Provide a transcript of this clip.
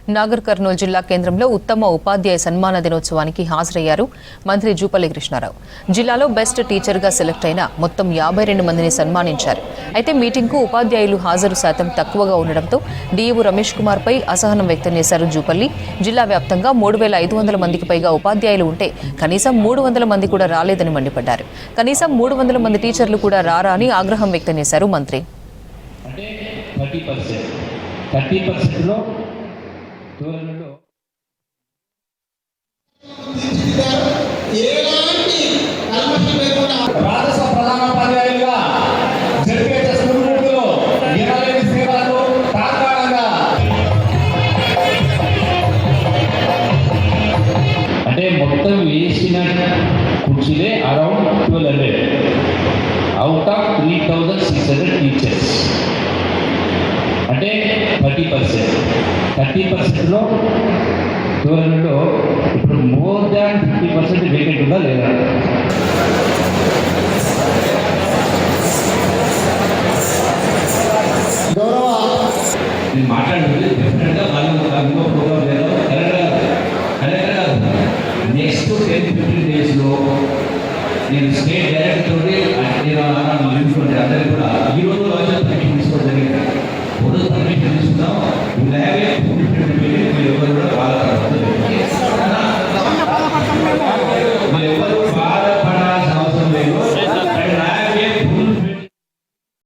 నాగర్ కర్నూలు జిల్లా కేంద్రంలో ఉత్తమ ఉపాధ్యాయ సన్మాన దినోత్సవానికి హాజరయ్యారు మంత్రి జూపల్లి కృష్ణారావు. జిల్లాలో బెస్ట్ టీచర్గా సెలెక్ట్ అయిన మొత్తం 52 మందిని సన్మానించారు. అయితే మీటింగ్కు ఉపాధ్యాయులు హాజరు శాతం తక్కువగా ఉండడంతో డీఈఓ రమేష్ కుమార్పై అసహనం వ్యక్తం చేశారు జూపల్లి. జిల్లా వ్యాప్తంగా 3500 మందికి పైగా ఉపాధ్యాయులు ఉంటే కనీసం 300 మంది కూడా రాలేదని మండిపడ్డారు. కనీసం 300 మంది టీచర్లు కూడా రారా అని ఆగ్రహం వ్యక్తం చేశారు మంత్రి. 30%లో రాజస్వ ప్రధానోపాధ్యాయులుగా జరిపేట స్కూళ్ళలో ఇరలేని సేవలకు తాత్కాలికంగా అంటే మొత్తం వేసిన కుర్చీలే అరౌండ్ 1200 అవుట్ ఆఫ్ 3600 టీచర్స్ అంటే 30%లో 1200లో ఇప్పుడు మోర్ దాన్ 50% వేకెంట్ ఉందా లేదా? నేను మాట్లాడుతుంది డెఫినెట్గా ఇంకో ప్రోగ్రామ్ లేదు. కలెక్టర్ కాదు నెక్స్ట్ 10-15 డేస్లో నేను స్టేట్ డైరెక్టర్ తోటి నేను అందరికీ కూడా ఈరోజు పర్మిషన్ తీసుకోవడం జరిగింది. పర్మిషన్ తీసుకుందాం. మీరు ఎవరు